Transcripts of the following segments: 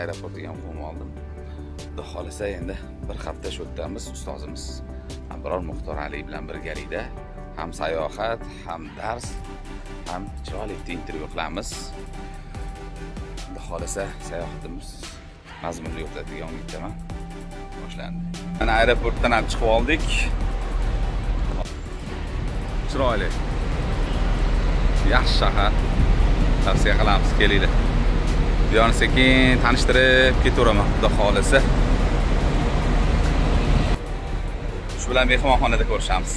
aeroportiga ham qo'yib oldim. Xudo xolasa endi bir hafta shu yerdamiz. Ustozimiz Abror Muxtor Ali bilan birgalikda ham sayohat, ham dars, ham chiroyli intervyu qilamiz. Xudo xolasa sayohatimiz mazmunli o'tadigan umiddaman. Boshlandi. Mana aeroportdan ham chiqib oldik. Chiroyli. Yaxshi shahar. Tavsiya qilamiz, kelinglar. Bu yerni sekin tanishtirib ketaveraman, xudo xolasa. Shu bilan mehmonxonada ko'rishamiz.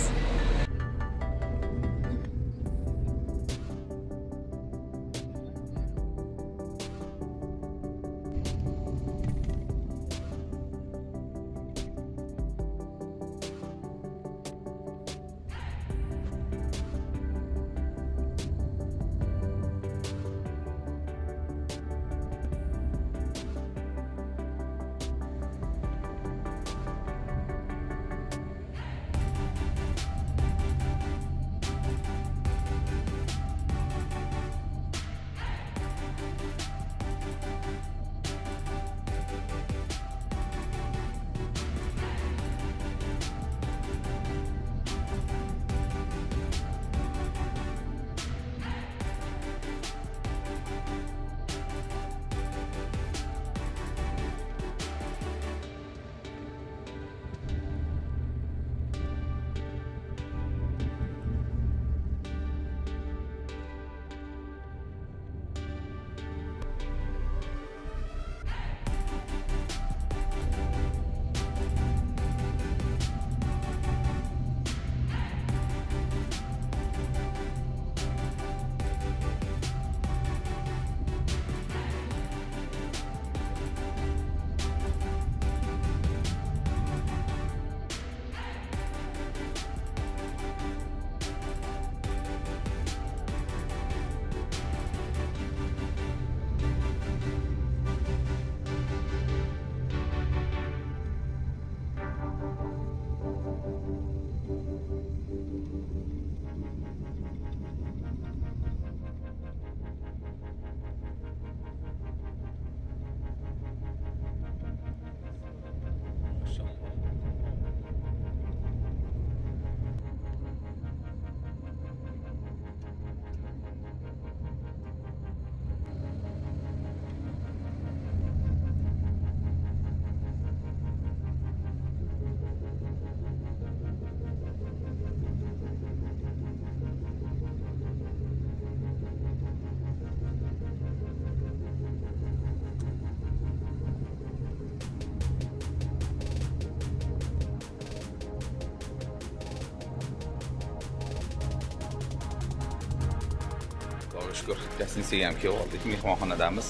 Shukr, Jastinsiga ham kelib oldik. Mehmonxonadamiz.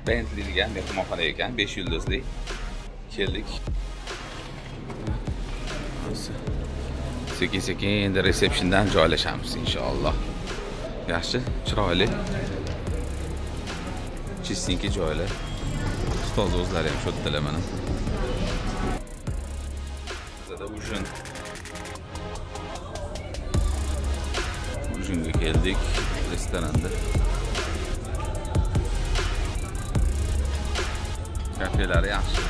Bentley degan mehmonxona ekan, 5 yulduzli. Keldik. Sekin-sekin resepsiyondan joylashamiz inshaalloh. Yaxshi, chiroyli. Chistinki joylar. Ustoz o'zlari ham shoddilar mana. Bizda ujunga keldik. Restoranda. Kafelari yaxshi.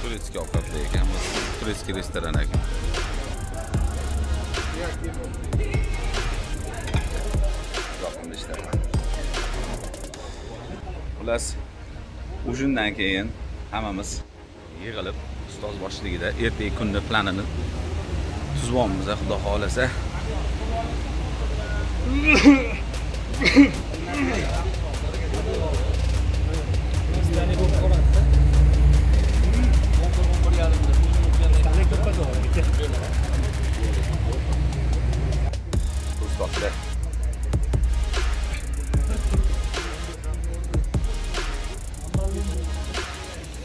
Turistik ovqatlar ekan, turistik restoran ekan. Yoqimli ishlar. Xullas, ujundan keyin hammamiz yig'ilib ustoz boshchiligida ertaga kunni planini tuzmoqmiz, xudo xolasa.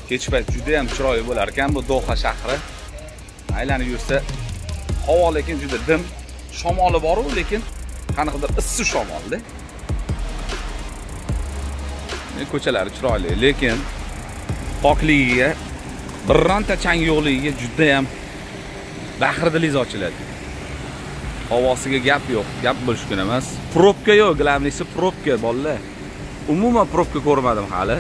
Kech payt juda ham chiroyli bo'lar ekan bu Doha shahri. Aylanib yursa, havo lekin juda dim, shamoli bor-ku, lekin qanaqadir issiq shamolda. Ko'chalari chiroyli, lekin pokligiga, bironta chang yo'qligiga juda ham bahridilingiz ochiladi. Havosiga gap yo'q, gap bo'lishgan emas. Probka yo'q, glavnisi probka bolalar. Umuman probka ko'rmadim hali.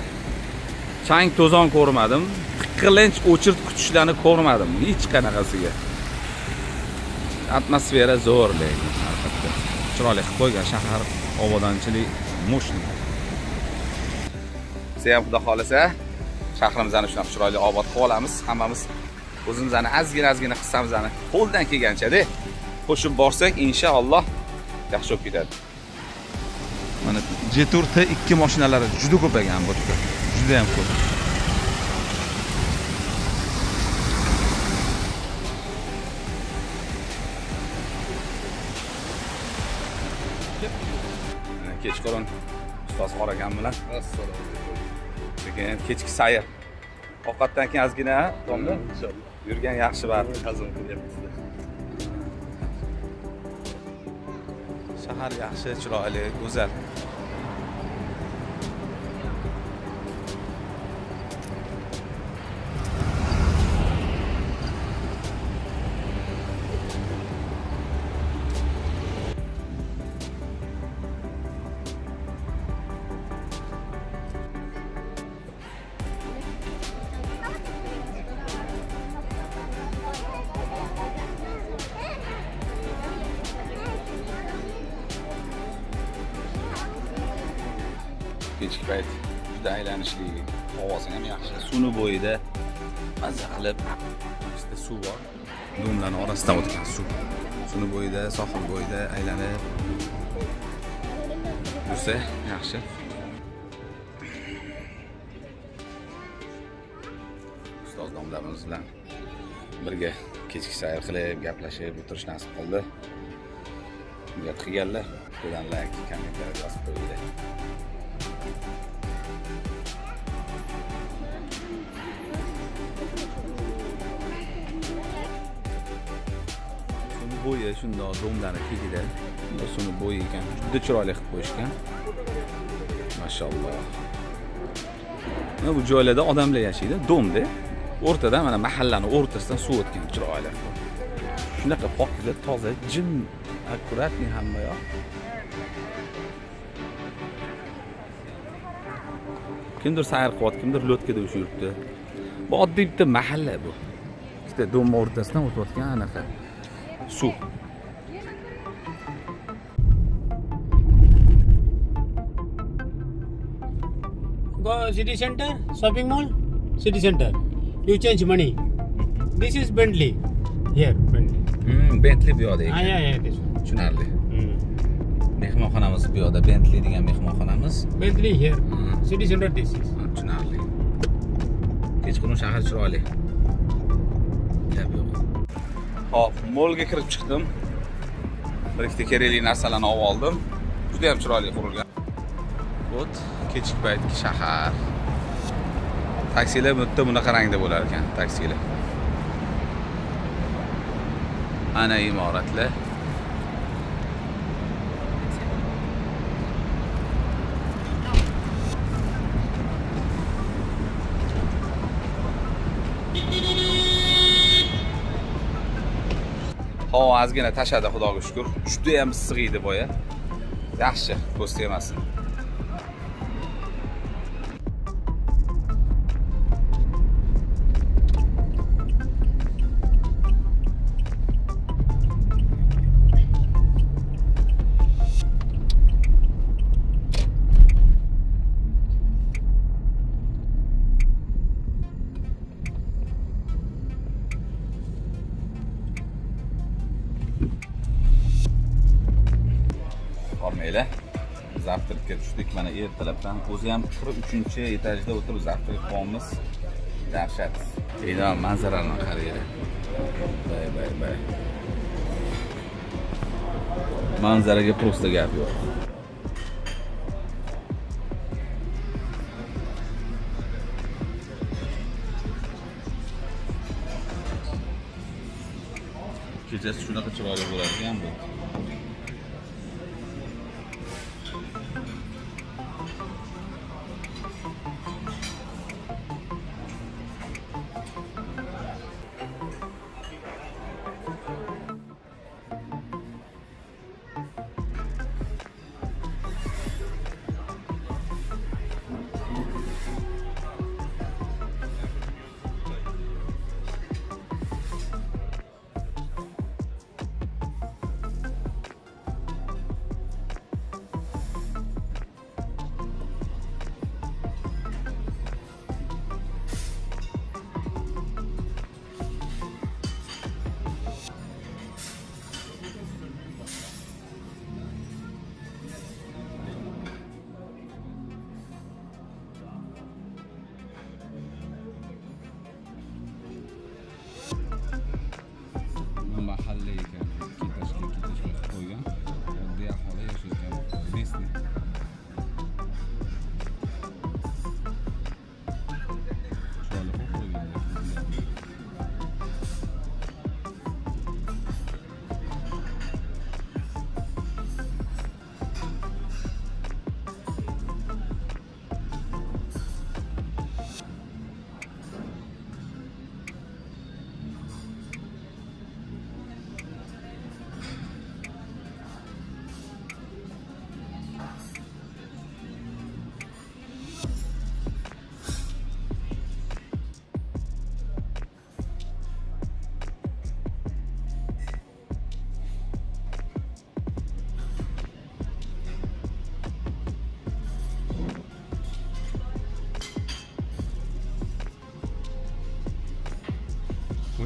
Chang to'zon ko'rmadim. Qiqqilinch o'chirt kutishlarni ko'rmadim hech qanaqasiga. Atmosfera zo'r lekin albatta. Chiroyli qilib qo'ygan shahar, obodonchilik mo'shni. Siz ham xudo xolasa shahrimizni shunaqa chiroyli obod qilib olamiz. Hammamiz o'zimizni ozgina qilsamiz, qo'ldan kelgancha-da qo'shib borsak, inshaalloh yaxshi bo'lib ketadi. Mana Jetur T2 mashinalari juda ko'paygan bu yerda. Juda ham ko'p. Kechqurun ustoz Qoragan bilan assalomu alaykum. Lekin kechki sayr. Ovqatdan keyin ozgina domla yurgan yaxshi baribir hazm qilyapmiz. Shahar yaxshi, chiroyli, go'zal. Kechki payt juda aylanishli, havosi ham yaxshi. Suvni bo'yida mazza qilib, bizda suv bor. Do'mlarning orasidan o'tgan suv. Suvni bo'yida, sohil bo'yida aylanib yursa yaxshi. Ustoz domlalarimiz bilan birga kechki sayr qilib, gaplashib o'tirish nasib qildi. Niyat qilganlar, qo'ydan like, kommentariy yozib qo'yinglar. Bo'yi shundoq domlarni tegida, suvni bo'yi ekan, juda chiroyli qilib qo'yishgan. Mashalloh. Mana bu joylarda odamlar yashaydi, domda. O'rtada mana mahallaning o'rtasidan suv o'tgan, chiroyli. Shunaqa pokiza, toza, jim, akkuratniy hamma yoq. Kimdir sayr qilyapti, kimdir lotkada yuribdi. Bu oddiy bitta mahalla bu. Ikkita dom o'rtasidan o'tayotgan anaqa suv. Go city center, shopping mall, city center. You change money. This is Bentley. Here, Bentley. Bentley bu yoqda ekan. Yeah, this one. Tushunarli. Mehmonxonamiz bu yoqda, Bentley degan mehmonxonamiz. Bentley here. City center this is. Tushunarli. Kechqurun shahar chiroyli. Gap yo'q. Hop, molga kirib chiqdim. Bir ikkita kerakli narsalarni olib oldim. Juda ham chiroyli qurilgan. O't, kechki paytki shahar. Taksilar bu yerda bunaqa rangda bo'lar ekan, taksilar. Ana imoratlar. Havo ozgina tashadi, xudoga shukr. Juda ham issiq edi boya. Yaxshi, ko'z tegmasin. Qolmaylar. Zavtrga tushdik. Mana ertalabdan o'zi ham 43-etajda o'tirib zavtrak qilamiz. Dahshat. E'lon manzarani qaranglar. Bay. Manzaraga prosta gap yo'q. Kechasi shunaqa chiroyli bo'ladigan bu.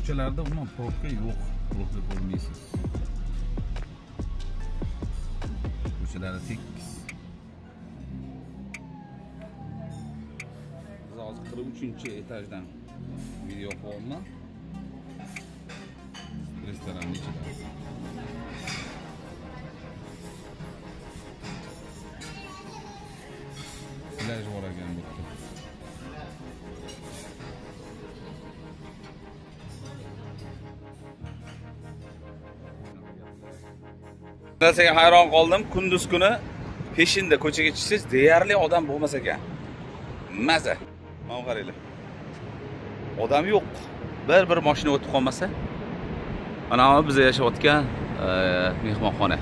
ko'chalarda umuman probka yo'q. Probka ko'rmaysiz. Ko'chalar tekis. Biz hozir 43-etajdan video qilyapman. Restoranning ichida. Plaj bor ekan bu yerda. Narsaga hayron qoldim. Kunduz kuni peshinda ko'chaga chiqsangiz deyarli odam bo'lmas ekan. Maza. Mana qaranglar. Odam yo'q. Bir mashina o'tib qolmasa. Mana biz yashayotgan mehmonxona.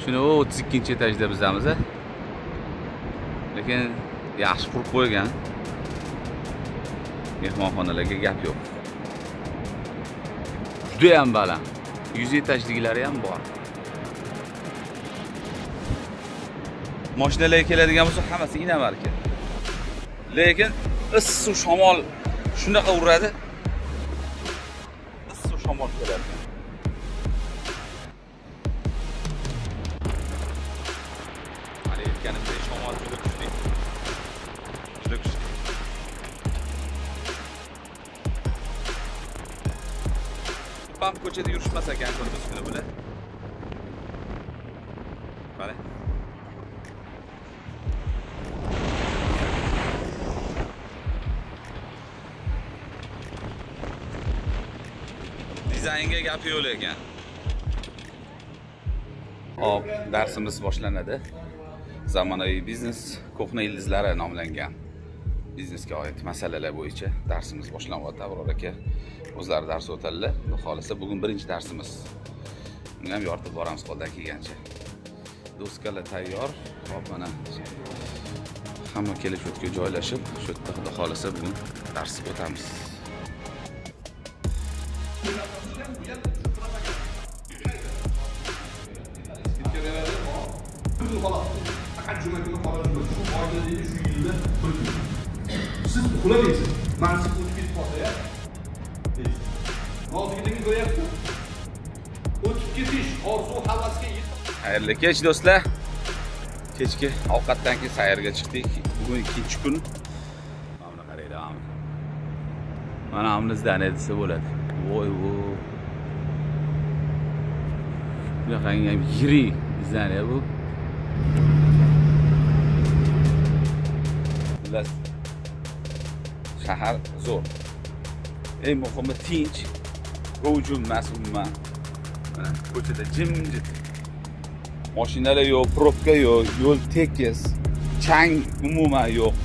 Shuni 32-etajda bizamiz. Lekin yaxshi qurib qo'ygan. Mehmonxonalarga gap yo'q. Juda ham baland. 100 etajliklari ham bor. Mashinalar keladigan bo'lsa hammasi inamarka. Lekin issiq shamol shunaqa uradi. Issiq shamol keladi. Hali aytganimdek shamol juda kuchli. Juda kuchli. Pam ko'chada yurishmas ekan kunduz kuni bular. Mana. Dizaynga gap yo'q ekan. Hop, darsimiz boshlanadi. Zamonaviy biznes ko'hna ildizlari nomlangan biznesga oid masalalar bo'yicha darsimiz boshlanyapti. Abror aka o'zlari dars o'tadilar. Xudo xolisa bugun birinchi darsimiz. Buni ham yoritib boramiz qo'ldan kelgancha. Doskalar tayyor. Hop, mana hamma kelib shu yerga joylashib, shu yerda xudo xolisa bugun dars o'tamiz. Siz uxlamaysiz. Mana siz o'tib ketib qolsa ya. Hozirgidagi ko'ryapti. O'tib ketish orzu havasga yetib. Xayrli kech do'stlar. Kechki ovqatdan keyin sayrga chiqdik. Bugun ikkinchi kun. Mana qaranglar. Mana hamma zdaniya desa bo'ladi. Voy voy. Bunaqangi ham yirik zdaniya bu. Xullas shahar zo'r. Eng muhimi tinch, hujum emas umuman. Mana ko'chada jimjit. Mashinalar yo'q, probka yo'q, yo'l tekis, chang umuman yo'q.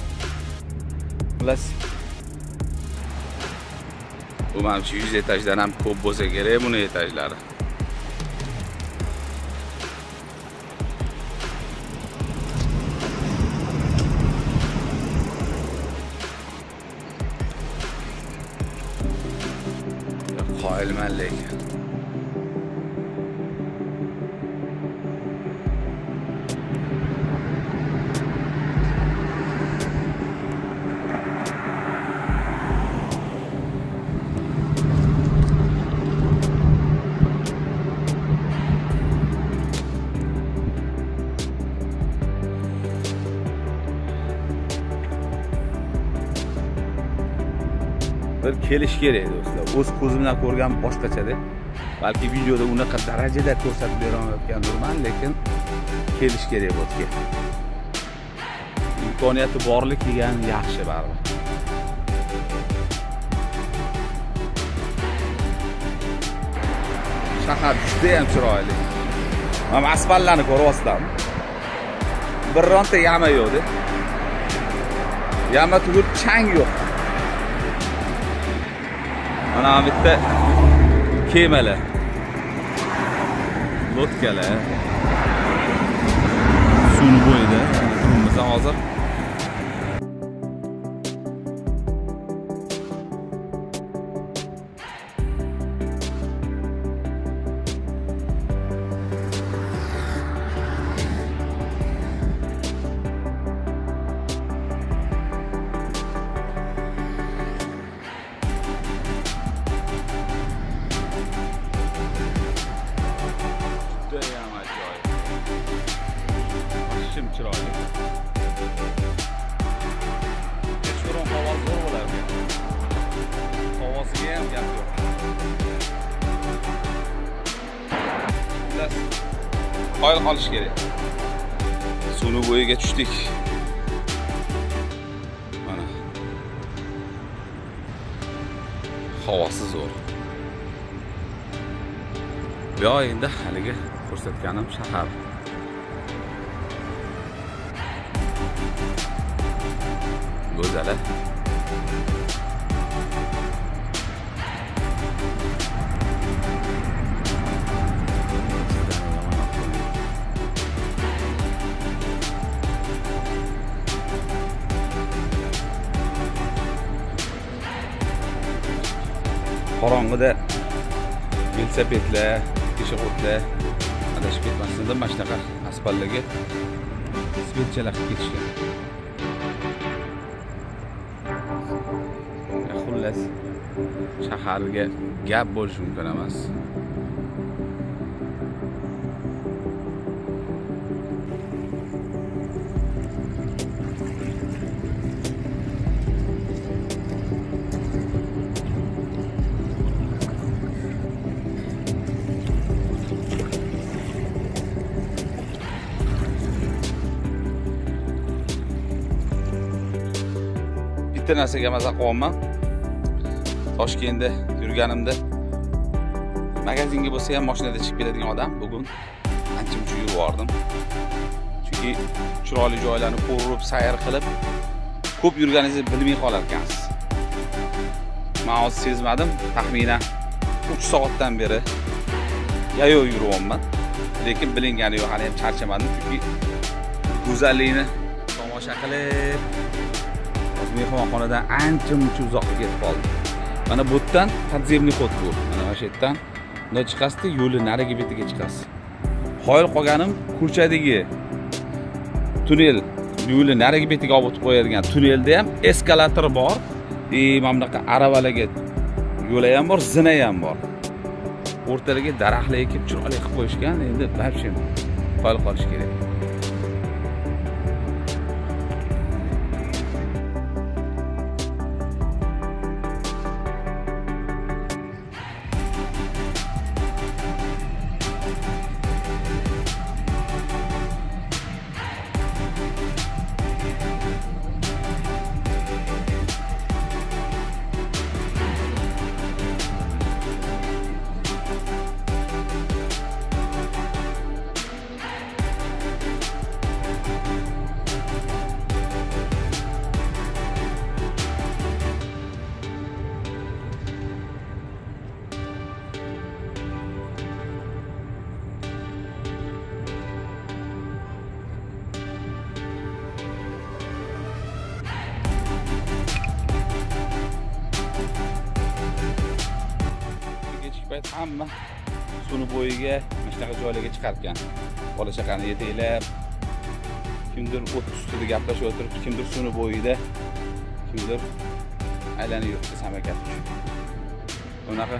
Xullas bu menimcha 100 etajdan ham ko'p bo'lsa kerak buni etajlari. Qoyilman lekin. Bir kelish kerak do'stlar. O'z ko'zimdan ko'rgan boshqacha-da. Balki videoda unaqa darajada ko'rsatib bermayotgandirman, lekin kelish kerak bu yerga. Imkoniyati borlik degan yaxshi baribir. Shahar juda ham chiroyli. Mana asfaltlarni ko'ryapsizlarmi? Birronta yama yo'q-da. Yama tugul chang yo'q. Mana bu yerda kemalar, lotkalar, suvni bo'yida turibmiz hozir. qolish kerak. Suvni bo'yiga tushdik. Mana. Havosi zo'r. Bu endi haligi ko'rsatganim shahar. Go'zal. Qorong'ida velosipedlar, peshobodlar adashib ketmasdan mana shunaqa asfaltlarga svetchalar qilib ketishgan. Xullas, shaharga gap bo'lishi mumkin emas. Bitta narsaga maza qilyapman. Toshkentda yurganimda magazinga bo'lsa ham mashinada chiqib keladigan odam bugun ancha-muncha yurib bordim. Chunki chiroyli joylarni ko'rib, sayr qilib, ko'p yurganingizni bilmay qolar ekansiz. Men hozir sezmadim, taxminan 3 soatdan beri yayov yuryapman. Lekin bilingani yo'q, hali ham charchamadim chunki go'zallikni tomosha qilib mehmonxonadan ancha-muncha uzoqqa ketib qoldim. Mana bu yerdan podzemniy xod bu. Mana shu yerdan bunday chiqasizda, yo'lni narigi betiga chiqasiz. Qoyil qolganim ko'chadagi tunnel, yo'lni narigi betiga olib o'tib qo'yadigan tunnelda ham eskalator bor. Mana bunaqa aravalarga yo'li ham bor, zina ham bor. O'rtalarga daraxtlar ekib chiroyli qilib qo'yishgan. Endi barcham qoyil qolish kerak. Hamma suvni bo'yiga mana shunaqa joylarga chiqargan. Bola chaqani yetaklab, kimdir o't ustida gaplashib o'tirib, kimdir suvni bo'yida, kimdir aylanib yuribdi samokat uchun. Bunaqa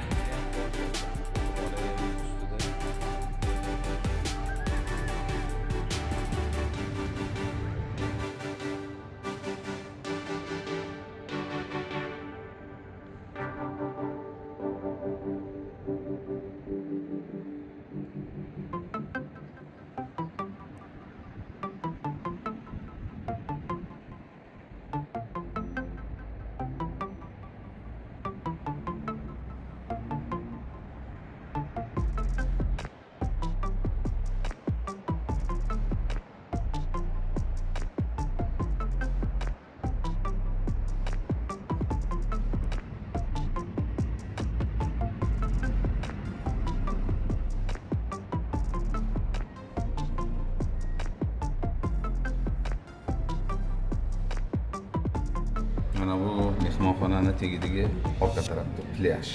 mana bu mehmonxonani tagidagi orqa tarafda plyaj.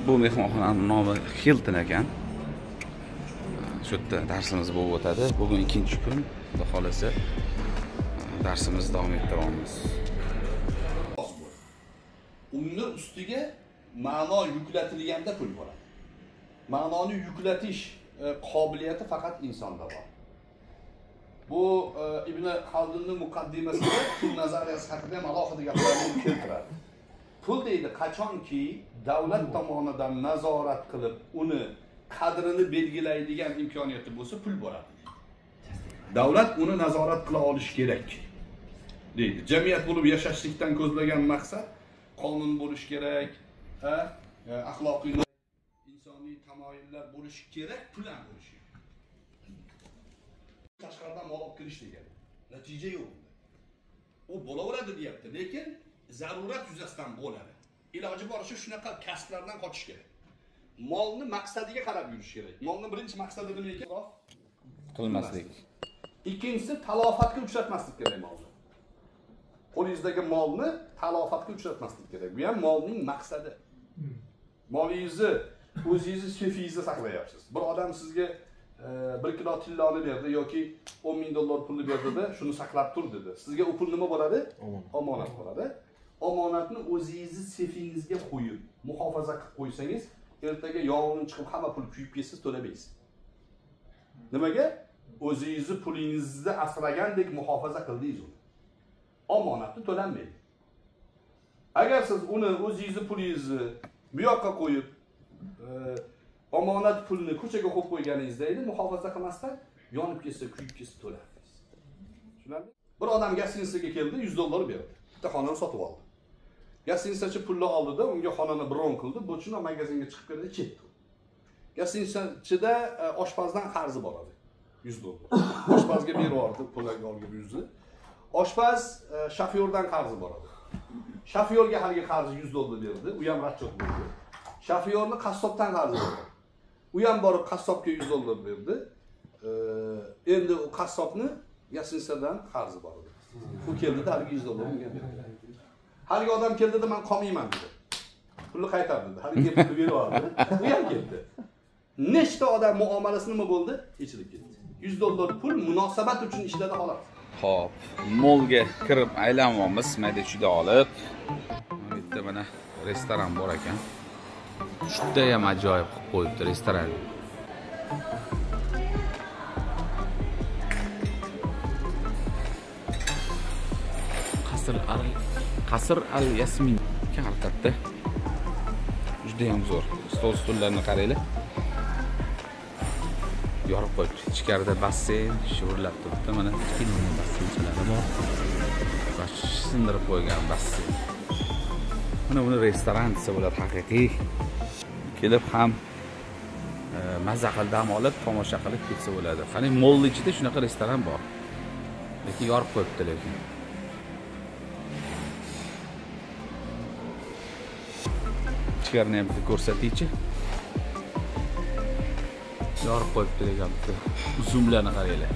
Bu mehmonxonaning nomi Hilton ekan. Shu yerda darsimiz bo'lib o'tadi. Bugun ikkinchi kun, xudo xolasa darsimizni davom ettiramiz. Uni ustiga ma'no yuklatilganda pul bo'ladi. Ma'noni yuklatish qobiliyati faqat insonda bor. Bu Ibn Xaldunning muqaddimasida pul nazariyasi haqida ham alohida gaplarni keltiradi. Pul deydi, qachonki davlat tomonidan nazorat qilib, uni qadrini belgilaydigan imkoniyati bo'lsa, pul bo'ladi. Davlat uni nazorat qila olishi kerak deydi. Jamiyat bo'lib yashashlikdan ko'zlagan maqsad qonun bo'lish kerak, axloqiy insoniy tamoyillar bo'lishi kerak, pul ham bo'lishi kerak. Tashqaridan mol olib kirish degani. Natija yo'q. U bo'laveradi deyapti, lekin zarurat yuzasidan bo'ladi. Iloji boricha shunaqa kasblardan qochish kerak. Molni maqsadiga qarab yurish kerak. Molni birinchi maqsadi nima ekan? Qilmaslik. Ikkinchisi talofatga uchratmaslik kerak molni. Qo'lingizdagi molni talofatga uchratmaslik kerak. Bu ham molning maqsadi. Molingizni o'zingizni sefingizni saqlayapsiz. Bir odam sizga 1 kilo tilloni berdi yoki 10 ming dollar pulni berdi-da, shuni saqlab tur dedi. Sizga u pul nima bo'ladi? Omonat bo'ladi. Omonatni o'zingizni sefingizga qo'yib, muhofaza qilib qo'ysangiz, ertaga yong'in chiqib hamma pul kuyib ketsa to'lamaysiz. Nimaga? O'zingizni pulingizni asragandek muhofaza qildingiz uni. Omonatni to'lanmaydi. Agar siz uni o'zingizni pulingizni bu yoqqa qo'yib, omonat pulni ko'chaga qo'yib qo'yganingizda edi, muhofaza qilmasdan yonib ketsa, kuyib ketsa to'laysiz. Tushunarlimi? Bir odam gostinitsaga keldi, 100 dollar berdi. Bitta xonani sotib oldi. Gostinitsachi pulni oldida, unga xonani bron qildi, bo'chini magazinga chiqib keldi, ketdi. Gostinitsachiда oshpazdan qarzi bor edi. 100 dollar. Oshpazga berib yubordi, pullarga olgan 100 ni. Oshpaz shofyordan qarzi bor edi. Shofyorga haligi qarzi 100 dollar berdi, u ham ratchot berdi. Shofyorni qassobdan qarzi berdi. U ham borib qassobga 100 dollar berdi. Endi u qassobni gostinitsadan qarzi bor edi. U keldi-da haligi 100 dollarni unga berdi. Haligi odam keldi-da, men qolmayman dedi. Pulni qaytar dedi. Haligi pulni berib oldi. U ham keldi. Nechta odam muomalasi nima bo'ldi? Ichilib ketdi. 100 dollar pul munosabat uchun ishladi xolos. Xo'p, molga kirib aylanamiz, mayda-chuyda olib. Bu yerda mana restoran bor ekan. Juda ham ajoyib qilib qo'yibdi restoran. Qasr al-Yasmin haqiqatda juda ham zo'r. Stol-stullarni qaranglar. Yorib qo'yibdi. Ichkarida basseyn sho'rlab turibdi. Mana kichkina basseynlari bor. Bash sindirib qo'ygan basseyn. Mana buni restoran desa bo'ladi haqiqiy. Kelib ham mazza qilib dam olib, tomosha qilib ketsa bo'ladi. Qani molning ichida shunaqa restoran bor. Lekin yorib qo'yibdi lekin. Ichkarini ham bitta ko'rsataychi. Yorib qo'yibdi lekin bitta uzumlarni qaranglar.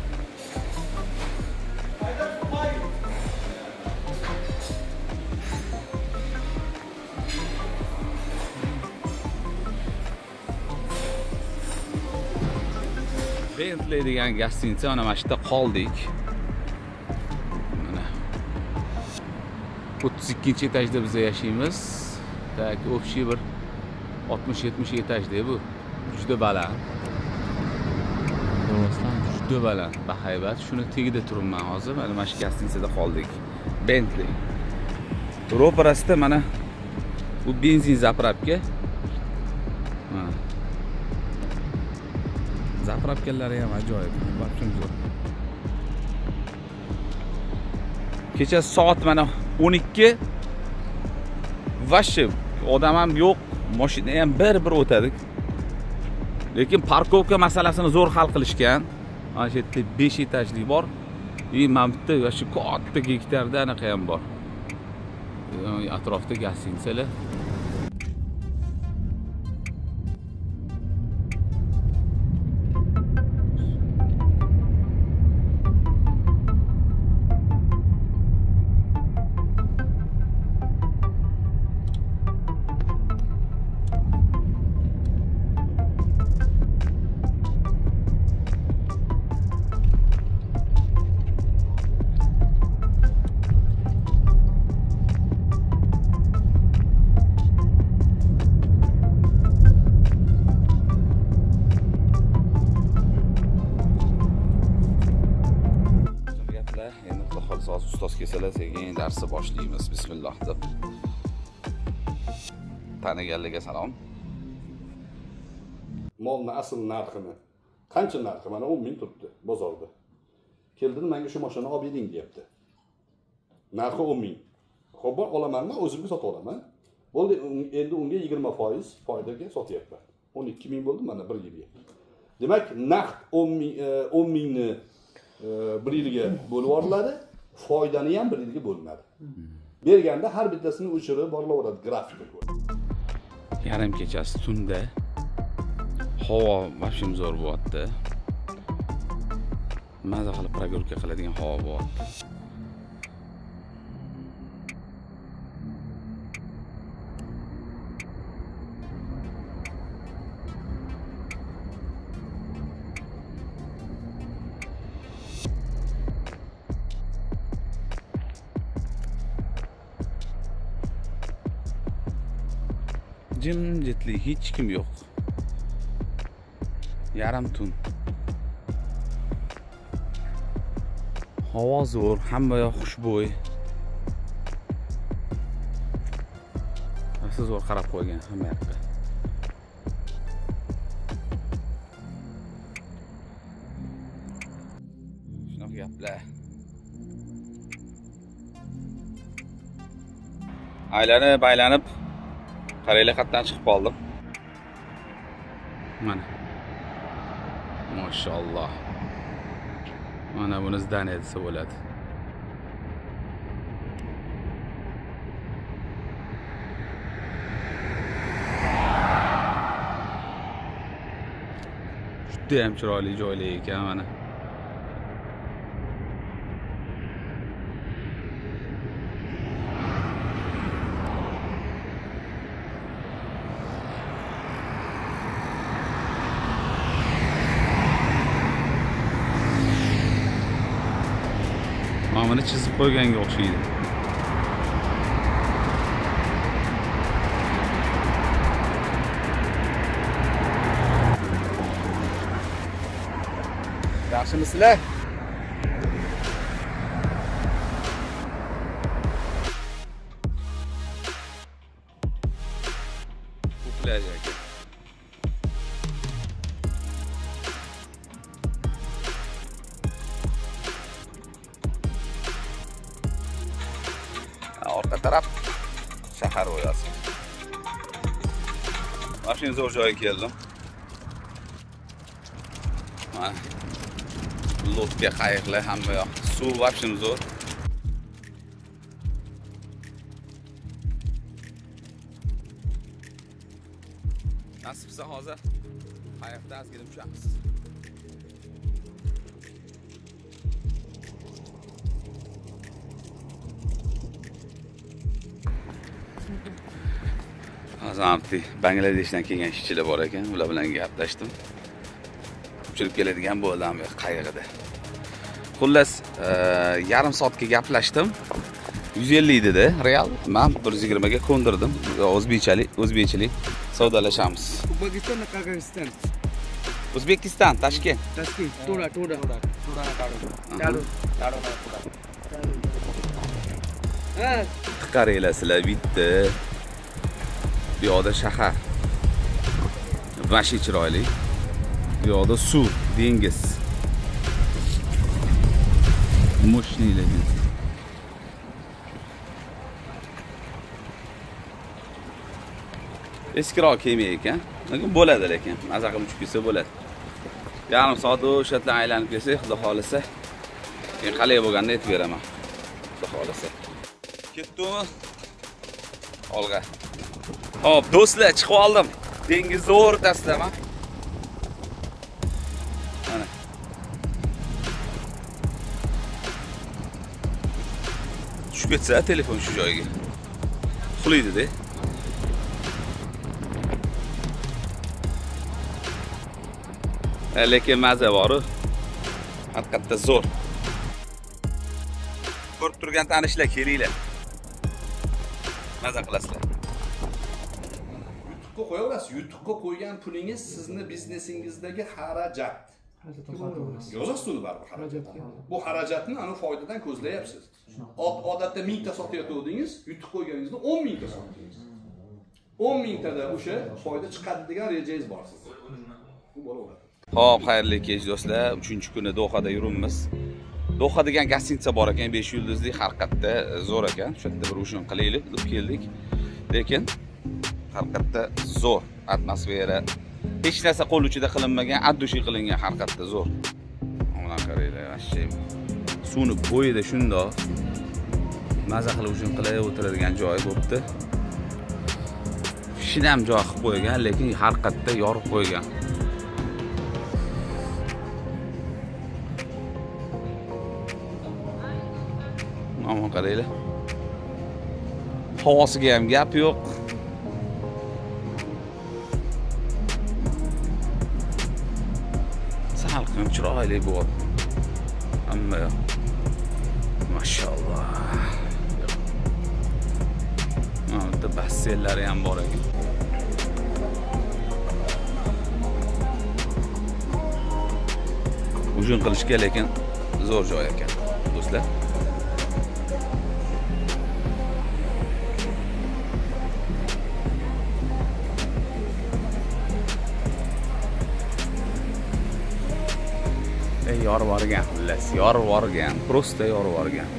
Bentley degan gostinitsa mana mana shu yerda qoldik. Mana 32-etajda biz yashaymiz. Tak, общий bir 60-70 etajda bu. Juda baland. To'g'ridan juda baland, bahaybat. Shuni tagida turibman hozir. Mana mana shu gostinitsada qoldik. Bentley. Ro'parasida mana bu benzin zapravka. Zapravkalari ham ajoyib. Baqchim zo'r. Kecha soat mana 12 Vashib odam ham yo'q, mashina ham bir o'tadik. Lekin parkovka masalasini zo'r hal qilishgan. Mana shu yerda 5 etajli bor. Mana bitta shu katta gektarda anaqa ham bor. Atrofda gostinitsalar. sekin darsni boshlaymiz. Bismillah deb. Taniganlarga salom. Molni asl narxini. Qancha narxi? Mana 10 ming turibdi bozorda. Keldini menga shu mashinani olib bering deyapti. Narxi 10 ming. Xo'p, bor olamanmi, o'zimga sotib olaman. Bo'ldi, endi unga 20% foydaga sotyapman. 12 ming bo'ldi mana 1 yilga. Demak, naqd 10 mingni 1 yilga bo'lib yuboriladi, foydani ham 1 yilga bo'linadi. Berganda har bittasini o'chirib borilaveradi grafikda ko'rib. Yarim kechasi tunda havo vashim zo'r bo'lyapti. Maza qilib прогулка qiladigan havo bo'lyapti. Jimjitlik, hech kim yo'q. Yarim tun. Havo zo'r, hamma yoq xushbo'y. Siz zo'r qarab qo'ygan hamma yoqqa. Shunaqa gaplar. Aylanib qaraylar, xatdan chiqib qoldim. Mana. Mashalloh. Mana buni zdaniya desa bo'ladi. Juda ham chiroyli joylar ekan mana. Mamını chizib qo'yganga o'xshaydi. Yaxshimisizlar? Plyaj aka. Orqa taraf shahar o'yasi. Mashina zo'r joyga keldim. Mana lotga qayiqlar hamma yoq. Suv mashina zo'r. Nasibsa hozir qayiqda ozgina tushamiz. Azamti Bangladeshdan kelgan ishchilar bor ekan, ular bilan gaplashdim. Uchirib keladigan bo'ldim qayig'ida. Xullas, yarim soatga gaplashdim. 150 dedi real. Men 120 ga ko'ndirdim. O'zbekchalik savdolashamiz. O'zbekiston, Qirg'iziston. O'zbekiston, Toshkent. To'ra. Qaranglar sizlar bitta. Bu yoqda shahar. Vashi chiroyli. Bu yoqda suv, dengiz. Moshinalar. Eskiroq kema ekan. Lekin bo'ladi lekin. Maza qilib uchib kelsa bo'ladi. Yarim soat o'sha yerdan aylanib kelsak, xudo xolisa, men qalay bo'lganda aytib beraman. Xudo xolisa. Ketdimi? Olg'a. Hop, do'stlar, chiqib oldim. Dengiz o'rtasida. Mana. Tushib ketsa telefon shu joyga. Uxlaydi-da. Lekin maza bor-ku. Haqiqatda zo'r. Ko'rib turgan tanishlar, kelinglar. Maza qilasizlar. YouTube'ga qo'yaverasiz. YouTube'ga qo'ygan pulingiz sizni biznesingizdagi xarajat. Yozasiz uni baribir xarajatga. Bu xarajatni ana foydadan ko'zlayapsiz. Odatda 1000 ta sotayotgandingiz, yutib qo'yganingizda 10 000 ta sotdingiz. 10 000 tada o'sha foyda chiqadi degan rejangiz bor sizda. Bu bo'laveradi. Xo'p, xayrli kech do'stlar. 3-kuni Dohada yuribmiz. Doha degan gostinitsa bor ekan, 5 yulduzli, haqiqatda zo'r ekan. O'sha yerda bir o'shin qilaylik deb keldik. Lekin haqiqatda zo'r atmosfera. Hech narsa qo'l uchida qilinmagan, addushi qilingan, haqiqatda zo'r. Mana qaranglar, vashshay. Suvni bo'yida shundoq maza qilib uchun qilib o'tiradigan joy bo'pti. Shinam joy qilib qo'ygan, lekin haqiqatda yorib qo'ygan. Mana qaranglar. Havosiga ham gap yo'q. Salqin, chiroyli bu. Hamma yo'q. Mashalloh. Mana bitta basseynlari ham bor ekan. Hujum qilishga lekin zo'r joy ekan, do'stlar. Yorib borgan, xullas, yorib borgan, prosta yorib borgan.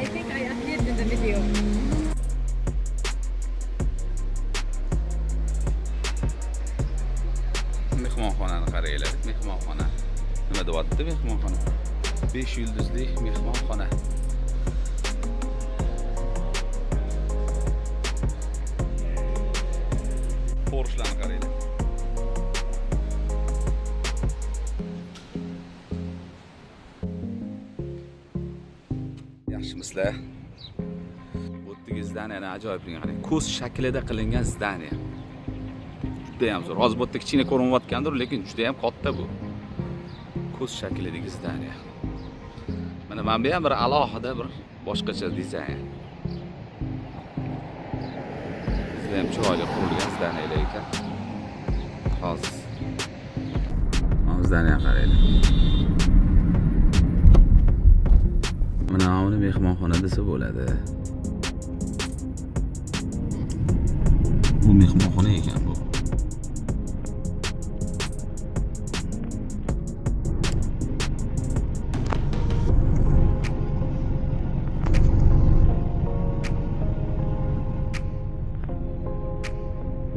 I think I appeared in the video. Mehmonxonani qaranglar, mehmonxona. Nima deyapti mehmonxona? 5 yulduzli mehmonxona. Porshlarni qaranglar. Yaxshimisizlar? Bu yerdagi zdaniyani ajoyibligini qarang. Ko'z shaklida qilingan zdaniya. Juda ham zo'r. Hozir bu yerda kichkina ko'rinayotgandir, lekin juda ham katta bu. Ko'z shaklidagi zdaniya. Mana bu ham bir alohida bir boshqacha dizayn. Hem chiroyli qurilgan zdaniyalar ekan. Hozir. Mana zdaniya qaranglar. Mana uni mehmonxona desa bo'ladi. Bu mehmonxona ekan bu.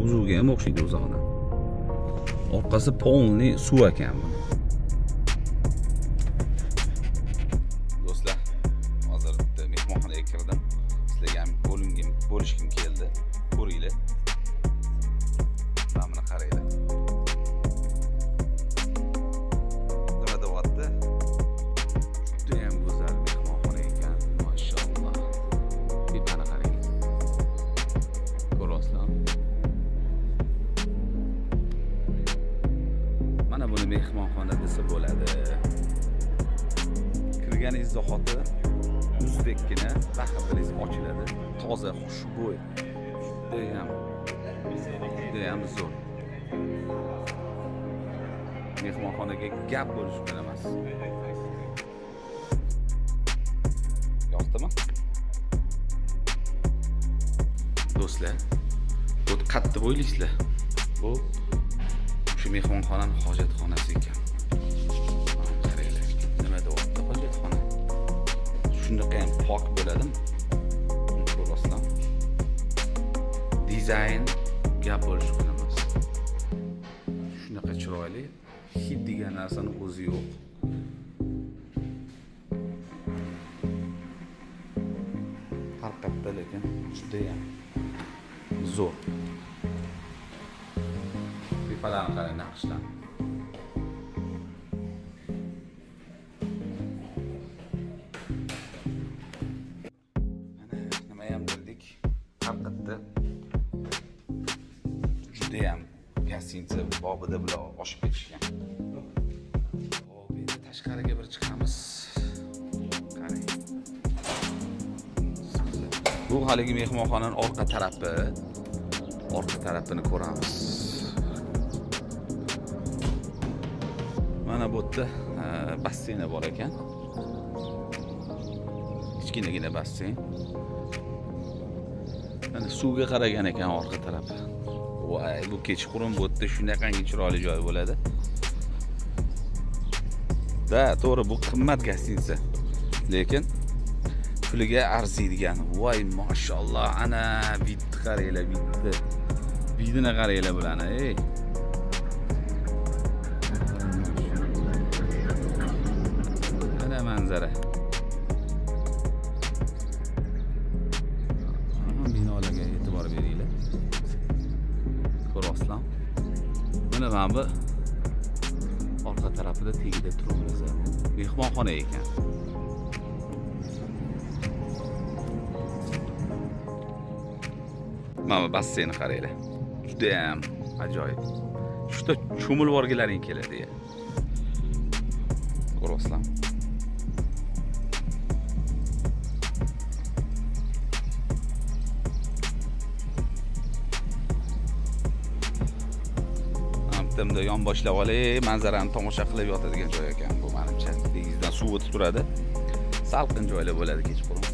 Uzuga ham o'xshaydi o'zog'idan. Orqasi polni suv ekan bu. Do'stlar, hozir bitta mehmonxonaga kirdim. Sizlarga ham bo'lishkim keldi. Ko'ringlar. Mana buni qaranglar. Nima deyapti? Juda ham go'zal mehmonxona ekan, mashalloh. Bipani qarang. Ko'rasizlarmi? Mana buni mehmonxona desa bo'ladi. Kirganingiz zahoti muzdekgina bahringiz ochiladi. Toza, xushbo'y. Juda ham zo'r. Mehmonxonaga gap bo'lish mumkin emas. Yoqdimi? Do'stlar, bu qattiq o'ylaysizlar. Bu shu mehmonxonaning hojatxonasi ekan. Qaranglar, nima deyapti hojatxona? Shunday ham pok bo'ladimi? Ko'rasizlar. Dizayn gap bo'lish mumkin emas. Shunaqa chiroyli, hid degan narsaning o'zi yo'q. Haqiqatda lekin juda ham zo'r. Tepalarni qarang, naqshlar. Mana nima ham bildik, haqiqatda juda ham gostinitsa bobida bular oshib ketishgan. Hop, endi tashqariga bir chiqamiz. Qarang. Bu haligi mehmonxonaning orqa tarafini ko'ramiz. Mana bu yerda basseyni bor ekan. Kichkinagina basseyn. Mana suvga qaragan ekan orqa tarafi. Voy, bu kechqurun bu yerda shunaqangi chiroyli joy bo'ladi. Da, to'g'ri, bu qimmat gostinitsa. Lekin puliga arziydigan. Voy, mashalloh, ana bitta qaranglar, bitta. Bidini qaranglar bularni, ey. Ana manzara. Binolarga e'tibor beringlar. Ko'rasizlar. Mana bu orqa tarafida tegida turibmiz. Mehmonxona ekan. Mana basseyni qaranglar. Juda ham ajoyib. Shunda cho'milib borganlaring keladi. Ko'rasizlar. Hamda yon boshlab olay, manzarani tomosha qilib yotadigan joy ekan bu menimcha. Dengizdan suv o'tib turadi. Salqin joylar bo'ladi kechqurun.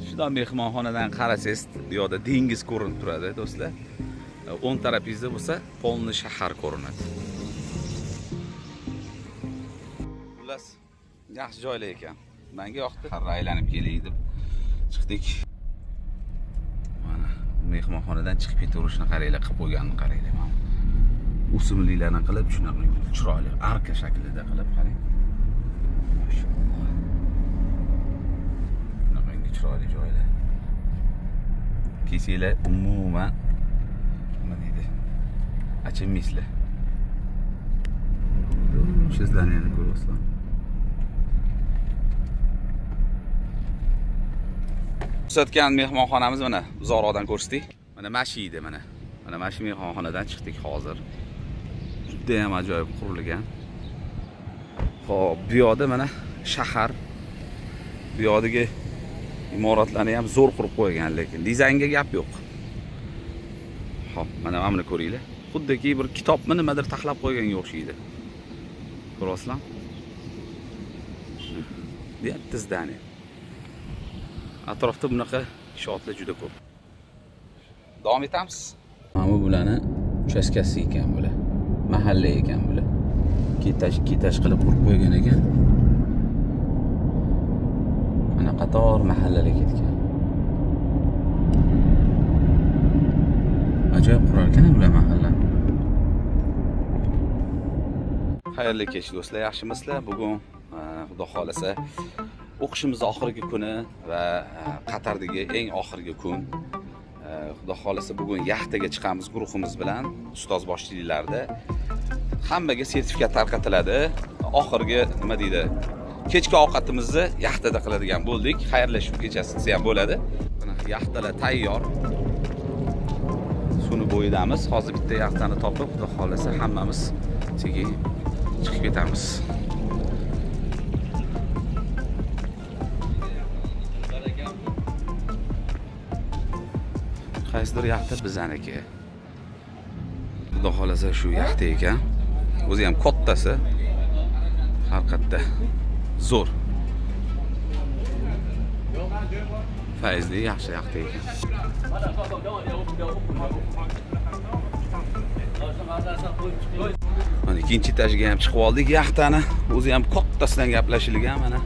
Shundan mehmonxonadan qarasangiz, bu yoqda dengiz ko'rinib turadi, do'stlar. O'ng tarafingizda bo'lsa, polni shahar ko'rinadi. Xullas, yaxshi joylar ekan. Menga yoqdi. Qarra aylanib kelaylik deb chiqdik. Mana mehmonxonadan chiqib ketaverishni qaranglar, qilib qo'yganini qaranglar. Mana o'simliklarni qilib, shunaqa chiroyli arka shaklida qilib qarang. Mashalloh. Shunaqangi chiroyli joylar. Kesinglar umuman nima deydi? Achinmaysizlar. Shu zdaniyani ko'ryapsizlar. Ko'rsatgan mehmonxonamiz mana uzoqroqdan ko'rsatdik. Mana mashina mana. Mana mashina mehmonxonadan chiqdik hozir. Juda ham ajoyib qurilgan. Xo'p, bu yoqda mana shahar. Bu yoqdagi imoratlarni ham zo'r qurib qo'ygan, lekin dizaynga gap yo'q. Xo'p, mana buni ko'ringlar. Xuddiki bir kitobni nimadir taxlab qo'yganga o'xshaydi. Ko'rasizlar? Bitta zdaniya. Atrofda bunaqa inshootlar juda ko'p. Davom etamiz. Mana bularni uchastkasi ekan bular. Mahalla ekan bular. Ketash qilib qurib qo'ygan ekan. Mana qator mahallalar ketgan. Ajoyib qurar ekan bular mahalla. Xayrli kech do'stlar, yaxshimisizlar? Bugun Xudo xolasa o'qishimiz oxirgi kuni va Qatardagi eng oxirgi kun. Xudo xolasa bugun yaxtaga chiqamiz guruhimiz bilan, ustoz boshchiliklarida. Hammaga sertifikat tarqatiladi. Oxirgi nima deydi? Kechki ovqatimizni yaxtada qiladigan bo'ldik. Xayrlashuv kechasi ham bo'ladi. Mana yaxtalar tayyor. Suvni bo'yidamiz. Hozir bitta yaxtani topib, Xudo xolasa hammamiz sekin chiqib ketamiz. Qaysidir yaxta bizaniki. Xudo xolasa shu yaxta ekan. O'zi ham kattasi. Har qayerda zo'r. Fayzli yaxshi yaxta ekan. Mana ikkinchi etajga ham chiqib oldik yaxtani. O'zi ham kattasidan gaplashilgan mana.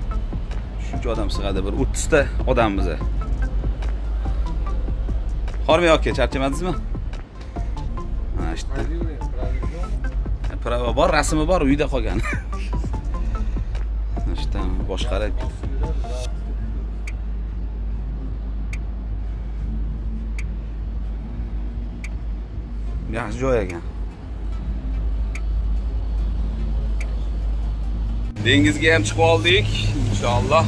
Shuncha odam sig'adi, bir 30 ta odammiz. Xormi yoki charchamadingizmi? Ha, işte. Prava bor, rasmi bor, uyda qolgan. İşte boshqarib. Yaxshi joy ekan. Dengizga ham chiqib oldik, inshaalloh.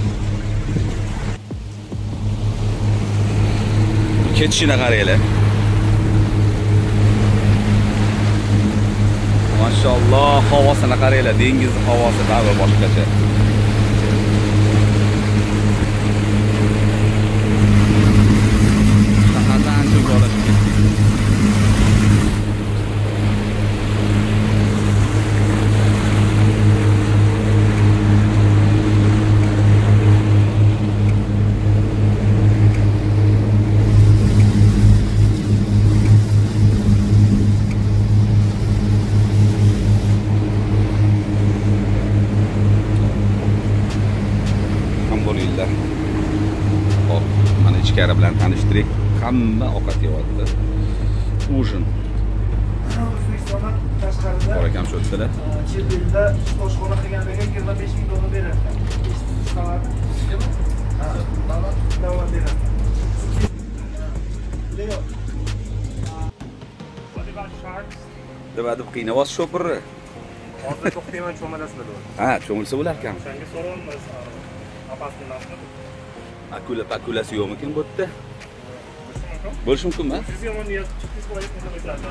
Ketishini qaranglar. Mashalloh, havosini qaranglar, dengiz havosi bari boshqacha. Shahardan ancha uzoqlashib ketdik. Alhamdulillah. Hop, mana ichkari bilan tanishtirik. Hamma ovqat yeyapti. Ujin. O'zbekistondan tashqarida Bor ekan shu yerda. chet elda oshxona qilganlarga 25 ming dollar beradi. Ha, davlat beradi. Nima deb qiynayapsiz sho'pirni? Hozir to'xtayman cho'malasida bo'ladi. Ha, cho'milsa bo'lar ekan. O'shanga so'raymiz. Apasini narxi. Akulasi yo'qmikin bu yerda? Bo'lishi mumkinmi? Siz yomon niyat chiqdingiz boyib qo'yadi.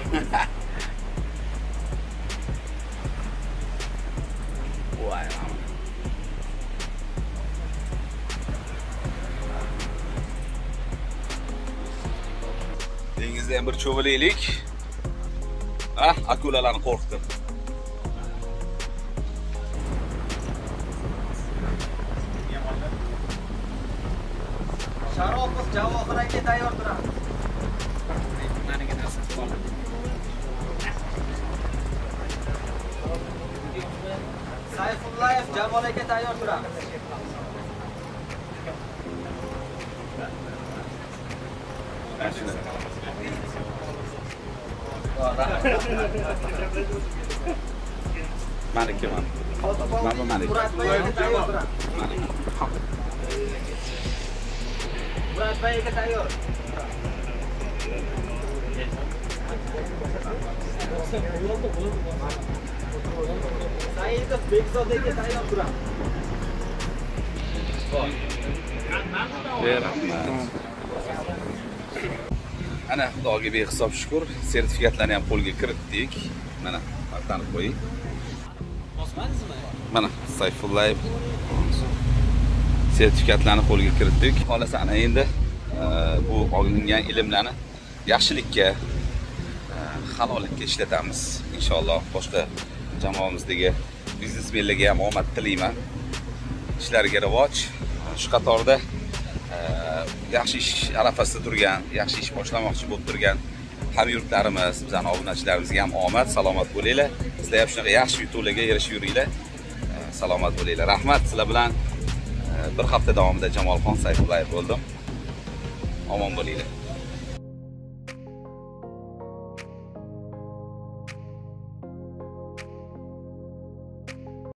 Voy. Dengizda ham bir cho'milaylik. Ah, akulalarni qo'rqitib. Sharopov Javohir aka tayyor turamiz. Sayfullayev Jamol aka tayyor turamiz. Maniki mana. Maniki. Muratbay aka tayyor turamiz. Muratbay aka tayyor. Saidov Bekzod aka tayyor turamiz. Rahmat. Ana Xudoga behisob shukr, sertifikatlarni ham qo'lga kiritdik. Mana tanib qo'ying. Mana Sayfullayev sertifikatlarni qo'lga kiritdik. Xolasa ana endi bu olingan ilmlarni yaxshilikka, halollikka ishlatamiz. Inshaalloh boshqa jamoamizdagi biznesmenlarga ham omad tilayman. Ishlariga rivoj. Shu qatorda yaxshi ish arafasida turgan, yaxshi ish boshlamoqchi bo'lib turgan hamyurtlarimiz, bizning obunachilarimizga ham omad, salomat bo'linglar. Sizlar ham shunaqa yaxshi yutuqlarga erishib yuringlar. Salomat bo'linglar. Rahmat. Sizlar bilan bir hafta davomida Jamolxon Sayfullayev bo'ldim. Omon bo'linglar.